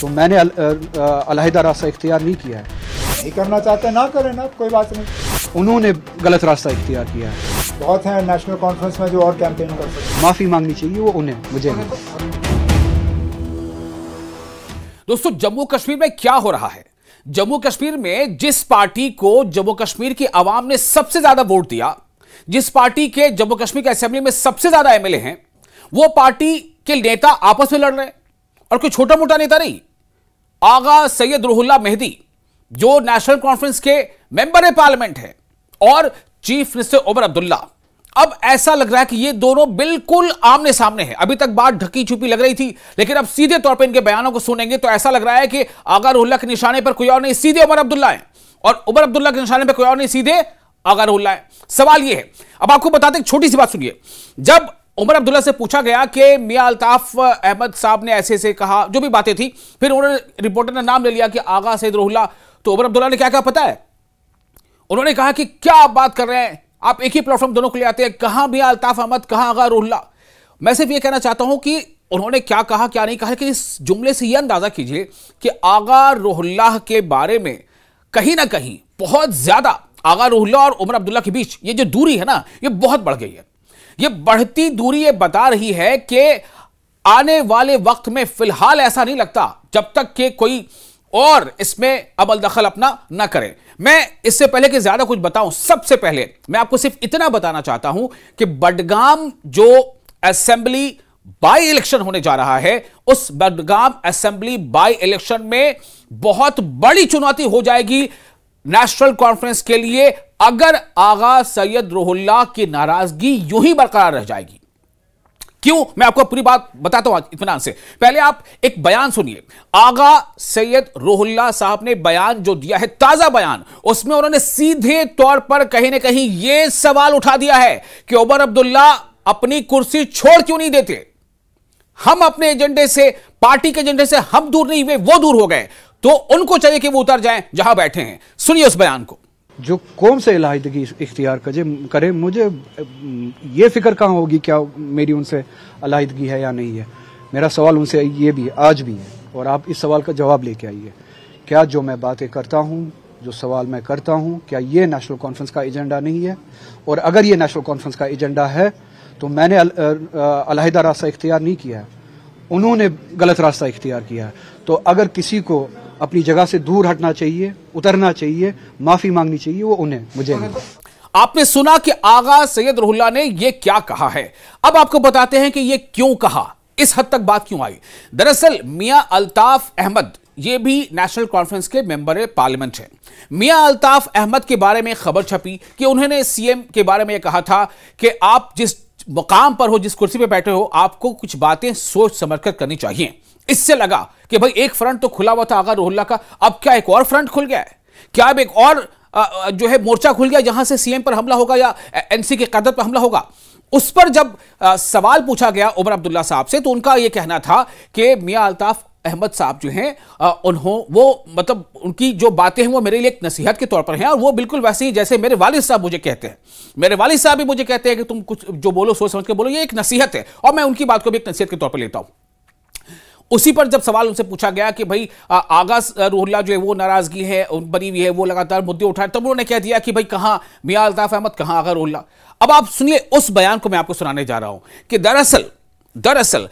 तो मैंने अलहदा रास्ता इख्तियार नहीं किया है। नहीं करना चाहते ना करें ना, कोई बात नहीं। उन्होंने गलत रास्ता इख्तियार किया है। बहुत हैं नेशनल कॉन्फ्रेंस में जो और कैंपेन कर सकते। माफ़ी मांगनी चाहिए वो उन्हें, मुझे नहीं। दोस्तों, जम्मू कश्मीर में क्या हो रहा है? जम्मू कश्मीर में जिस पार्टी को जम्मू कश्मीर की आवाम ने सबसे ज्यादा वोट दिया, जिस पार्टी के जम्मू कश्मीर के असेंबली में सबसे ज्यादा एमएलए हैं, वो पार्टी के नेता आपस में लड़ रहे हैं। और कोई छोटा मोटा नेता नहीं, आगा सैयद रुहुल्लाह मेहदी जो नेशनल कॉन्फ्रेंस के मेंबर पार्लियामेंट है और चीफ मिनिस्टर उमर अब्दुल्ला। अब ऐसा लग रहा है कि ये दोनों बिल्कुल आमने सामने हैं। अभी तक बात ढकी छुपी लग रही थी, लेकिन अब सीधे तौर पर इनके बयानों को सुनेंगे तो ऐसा लग रहा है कि आगा रुहुल्लाह के निशाने पर कोई और नहीं, सीधे उमर अब्दुल्ला है, और उमर अब्दुल्ला के निशाने पर कोई और नहीं, सीधे आगा रुहुल्लाह है। सवाल यह है, अब आपको बताते हैं, छोटी सी बात सुनिए। जब उमर अब्दुल्ला से पूछा गया कि मियां अल्ताफ अहमद साहब ने ऐसे ऐसे कहा, जो भी बातें थी, फिर उन्होंने रिपोर्टर ने नाम ले लिया कि आगा सैयद रुहुल्लाह, तो उमर अब्दुल्ला ने क्या कहा पता है? उन्होंने कहा कि क्या आप बात कर रहे हैं, आप एक ही प्लेटफॉर्म दोनों को ले आते हैं, कहां मियां अल्ताफ अहमद, कहां आगा रुहुल्लाह। मैं सिर्फ ये कहना चाहता हूं कि उन्होंने क्या कहा क्या नहीं कहा, कि इस जुमले से यह अंदाजा कीजिए कि आगा रुहुल्लाह के बारे में कहीं ना कहीं बहुत ज्यादा आगा रुहुल्लाह और उमर अब्दुल्ला के बीच ये जो दूरी है ना, ये बहुत बढ़ गई है। ये बढ़ती दूरी ये बता रही है कि आने वाले वक्त में फिलहाल ऐसा नहीं लगता जब तक कि कोई और इसमें अमल दखल अपना ना करे। मैं इससे पहले कि ज्यादा कुछ बताऊं, सबसे पहले मैं आपको सिर्फ इतना बताना चाहता हूं कि बडगाम जो असेंबली बाई इलेक्शन होने जा रहा है, उस बडगाम असेंबली बाई इलेक्शन में बहुत बड़ी चुनौती हो जाएगी नेशनल कॉन्फ्रेंस के लिए अगर आगा सैयद रुहुल्लाह की नाराजगी यूं ही बरकरार रह जाएगी। क्यों? मैं आपको पूरी बात बताता हूं इत्मीनान से। पहले आप एक बयान सुनिए। आगा सैयद रुहुल्लाह साहब ने बयान जो दिया है, ताजा बयान, उसमें उन्होंने सीधे तौर पर कहीं ना कहीं यह सवाल उठा दिया है कि उमर अब्दुल्ला अपनी कुर्सी छोड़ क्यों नहीं देते। हम अपने एजेंडे से, पार्टी के एजेंडे से हम दूर नहीं हुए, वो दूर हो गए, तो उनको चाहिए कि वो उतर जाएं जहां बैठे हैं। सुनिए उस बयान को। जो कौम से इलाहिदगी इख्तियार करे, मुझे ये फिक्र कहाँ होगी क्या मेरी उनसे इलाहिदगी है या नहीं है। मेरा सवाल उनसे ये भी है, आज भी है, और आप इस सवाल का जवाब लेके आइए। क्या जो मैं बातें करता हूँ, जो सवाल मैं करता हूँ, क्या ये नेशनल कॉन्फ्रेंस का एजेंडा नहीं है? और अगर ये नेशनल कॉन्फ्रेंस का एजेंडा है तो मैंने अलहदा रास्ता इख्तियार नहीं किया है, उन्होंने गलत रास्ता इख्तियार किया है। तो अगर किसी को अपनी जगह से दूर हटना चाहिए, उतरना चाहिए, माफी मांगनी चाहिए, वो उन्हें, मुझे नहीं। आपने सुना कि आगा सैयद रुहुल्लाह ने यह क्या कहा है। अब आपको बताते हैं कि यह क्यों कहा, इस हद तक बात क्यों आई। दरअसल मियां अल्ताफ अहमद ये भी नेशनल कॉन्फ्रेंस के मेंबर पार्लियामेंट हैं। मियां अल्ताफ अहमद के बारे में खबर छपी कि उन्होंने सीएम के बारे में यह कहा था कि आप जिस मुकाम पर हो, जिस कुर्सी पे बैठे हो, आपको कुछ बातें सोच समझकर करनी चाहिए। इससे लगा कि भाई एक फ्रंट तो खुला हुआ था आगा रुहुल्लाह का, अब क्या एक और फ्रंट खुल गया है? क्या अब एक और जो है मोर्चा खुल गया जहां से सीएम पर हमला होगा या एनसी के क़यादत पर हमला होगा? उस पर जब सवाल पूछा गया उमर अब्दुल्ला साहब से, तो उनका यह कहना था कि मियां अल्ताफ अहमद साहब जो हैं, वो मतलब उनकी जो बातें हैं वो मेरे लिए एक नसीहत के तौर पर हैं, और वो बिल्कुल वैसे ही जैसे मेरे वालिद साहब मुझे कहते हैं। मेरे वालिद साहब भी मुझे कहते हैं कि तुम कुछ जो बोलो सोच समझ के बोलो, ये एक नसीहत है, और मैं उनकी बात को भी एक नसीहत के तौर पर लेता हूं। उसी पर जब सवाल उनसे पूछा गया कि भाई आगा रुहुल्लाह जो है वो नाराजगी है बनी हुई है, वो लगातार मुद्दे उठाए, तब उन्होंने कह दिया कि भाई कहां मियां अल्ताफ अहमद, कहां आगा रुहुल्लाह। अब आप सुनिए उस बयान को मैं आपको सुनाने जा रहा हूं कि दरअसल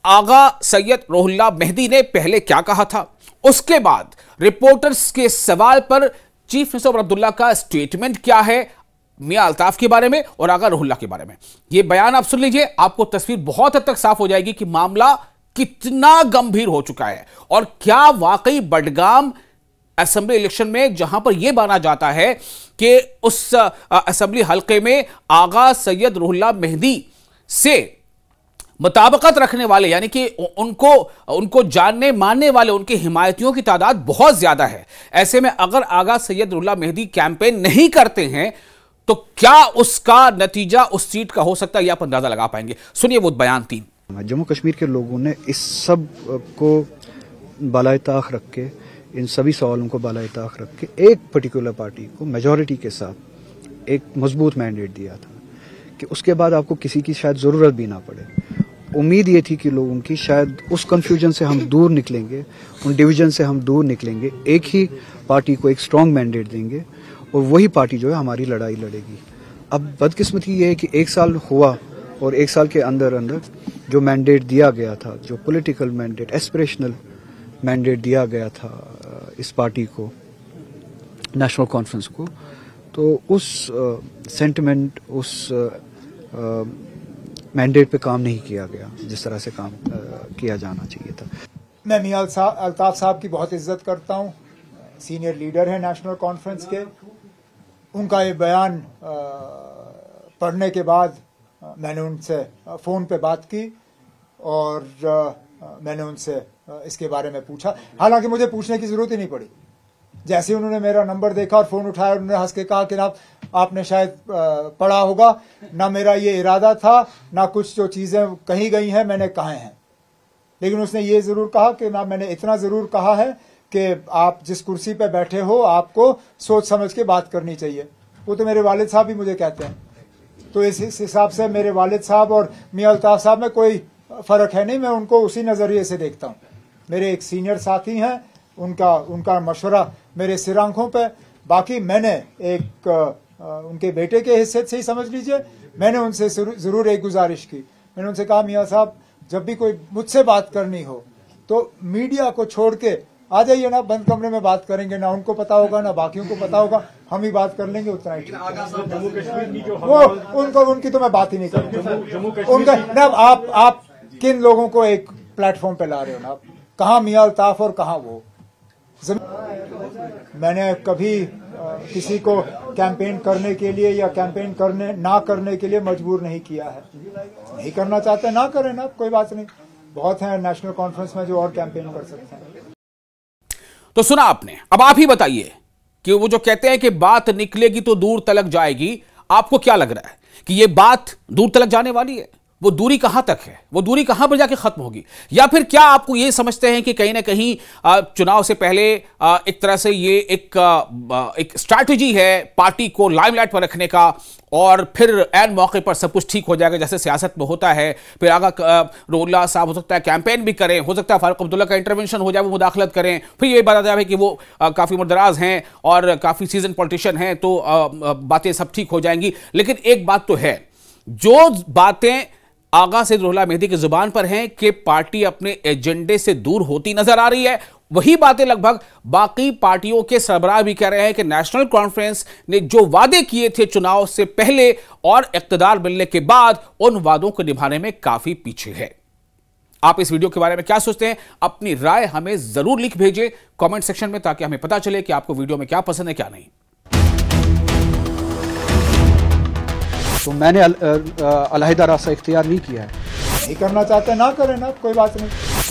आगा सैयद रुहुल्लाह मेहदी ने पहले क्या कहा था, उसके बाद रिपोर्टर्स के सवाल पर चीफ मिनिस्टर उमर अब्दुल्ला का स्टेटमेंट क्या है मियां अल्ताफ के बारे में और आगा रुहुल्लाह के बारे में। यह बयान आप सुन लीजिए, आपको तस्वीर बहुत हद तक साफ हो जाएगी कि मामला कितना गंभीर हो चुका है, और क्या वाकई बडगाम असेंबली इलेक्शन में जहां पर यह माना जाता है कि उस असेंबली हल्के में आगा सैयद रुहुल्लाह मेहदी से मुताबिकत रखने वाले, यानी कि उनको जानने मानने वाले उनके हिमायतियों की तादाद बहुत ज्यादा है। ऐसे में अगर आगा सैयद रुहुल्लाह मेहदी कैंपेन नहीं करते हैं तो क्या उसका नतीजा उस सीट का हो सकता है, यह आप अंदाजा लगा पाएंगे। सुनिए वो बयान 3। जम्मू कश्मीर के लोगों ने इस सब को बालाए ताख रख के, इन सभी सवालों को बालाए ताख रख के एक पर्टिकुलर पार्टी को मेजॉरिटी के साथ एक मजबूत मैंडेट दिया था कि उसके बाद आपको किसी की शायद ज़रूरत भी ना पड़े। उम्मीद ये थी कि लोगों की शायद उस कन्फ्यूजन से हम दूर निकलेंगे, उन डिवीजन से हम दूर निकलेंगे, एक ही पार्टी को एक स्ट्रॉन्ग मैंडेट देंगे और वही पार्टी जो है हमारी लड़ाई लड़ेगी। अब बदकिस्मती ये है कि 1 साल हुआ और 1 साल के अंदर अंदर जो मैंडेट दिया गया था, जो पॉलिटिकल मैंडेट, एस्पिरेशनल मैंडेट दिया गया था इस पार्टी को, नेशनल कॉन्फ्रेंस को, तो उस सेंटिमेंट, उस मैंडेट पे काम नहीं किया गया जिस तरह से काम किया जाना चाहिए था। मैं मियां अल्ताफ साहब की बहुत इज्जत करता हूं, सीनियर लीडर हैं नेशनल कॉन्फ्रेंस के। उनका ये बयान पढ़ने के बाद मैंने उनसे फ़ोन पे बात की और मैंने उनसे इसके बारे में पूछा। हालांकि मुझे पूछने की ज़रूरत ही नहीं पड़ी। जैसे उन्होंने मेरा नंबर देखा और फ़ोन उठाया, उन्होंने हंस के कहा कि ना आपने शायद पढ़ा होगा, ना मेरा ये इरादा था, ना कुछ जो चीज़ें कही गई हैं मैंने कहे हैं। लेकिन उसने ये ज़रूर कहा कि ना मैंने इतना ज़रूर कहा है कि आप जिस कुर्सी पे बैठे हो आपको सोच समझ के बात करनी चाहिए। वो तो मेरे वालिद साहब भी मुझे कहते हैं। तो इस हिसाब से मेरे वालिद साहब और मियां अल्ताफ साहब में कोई फ़र्क है नहीं। मैं उनको उसी नज़रिए से देखता हूँ। मेरे एक सीनियर साथी हैं, उनका मशवरा मेरे सिर आंखों पे। बाकी मैंने एक उनके बेटे के हैसियत से ही समझ लीजिए, मैंने उनसे ज़रूर एक गुजारिश की। मैंने उनसे कहा, मियां साहब जब भी कोई मुझसे बात करनी हो तो मीडिया को छोड़ के आ जाइए ना, बंद कमरे में बात करेंगे, ना उनको पता होगा ना बाकियों को पता होगा, हम ही बात कर लेंगे, उतना ही ठीक है। वो उनकी तो मैं बात ही नहीं करूँगा। उनका ना आप किन लोगों को एक प्लेटफॉर्म पे ला रहे हो ना, कहाँ मियां अल्ताफ और कहाँ वो। मैंने कभी किसी को कैंपेन करने के लिए या कैंपेन ना करने के लिए मजबूर नहीं किया है। नहीं करना चाहते ना करें ना, कोई बात नहीं। बहुत हैं नेशनल कॉन्फ्रेंस में जो और कैंपेन कर सकते हैं। तो सुना आपने, अब आप ही बताइए कि वो जो कहते हैं कि बात निकलेगी तो दूर तलक जाएगी, आपको क्या लग रहा है कि ये बात दूर तलक जाने वाली है? वो दूरी कहां तक है? वो दूरी कहां पर जाके खत्म होगी? या फिर क्या आपको ये समझते हैं कि कहीं ना कहीं चुनाव से पहले एक तरह से ये एक स्ट्रैटेजी है पार्टी को लाइमलाइट पर रखने का, और फिर ऐन मौके पर सब कुछ ठीक हो जाएगा जैसे सियासत में होता है? फिर आगा रोल्ला साहब हो सकता है कैंपेन भी करें, हो सकता है फारूक अब्दुल्ला का इंटरवेंशन हो जाए, वो मुदाखलत करें, फिर ये बताया जाए कि वो काफ़ी उम्रदराज हैं और काफ़ी सीजन पॉलिटिशियन हैं, तो बातें सब ठीक हो जाएंगी। लेकिन एक बात तो है, जो बातें आगा सैयद रुहुल्लाह मेहदी की जुबान पर हैं कि पार्टी अपने एजेंडे से दूर होती नजर आ रही है, वही बातें लगभग बाकी पार्टियों के सरबराह भी कह रहे हैं कि नेशनल कॉन्फ्रेंस ने जो वादे किए थे चुनाव से पहले और इख्तिदार मिलने के बाद, उन वादों को निभाने में काफी पीछे है। आप इस वीडियो के बारे में क्या सोचते हैं? अपनी राय हमें जरूर लिख भेजें कमेंट सेक्शन में, ताकि हमें पता चले कि आपको वीडियो में क्या पसंद है क्या नहीं। तो मैंने अलहदा रास्ता इख्तियार नहीं किया है। नहीं करना चाहते ना करें ना, कोई बात नहीं।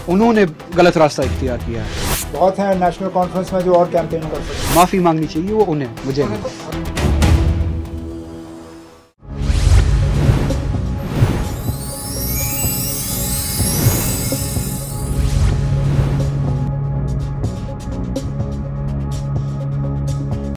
उन्होंने गलत रास्ता इख्तियार किया है। बहुत हैं नेशनल कॉन्फ्रेंस में जो और कैंपेन कर सकते हैं। माफ़ी मांगनी चाहिए वो उन्हें, मुझे नहीं।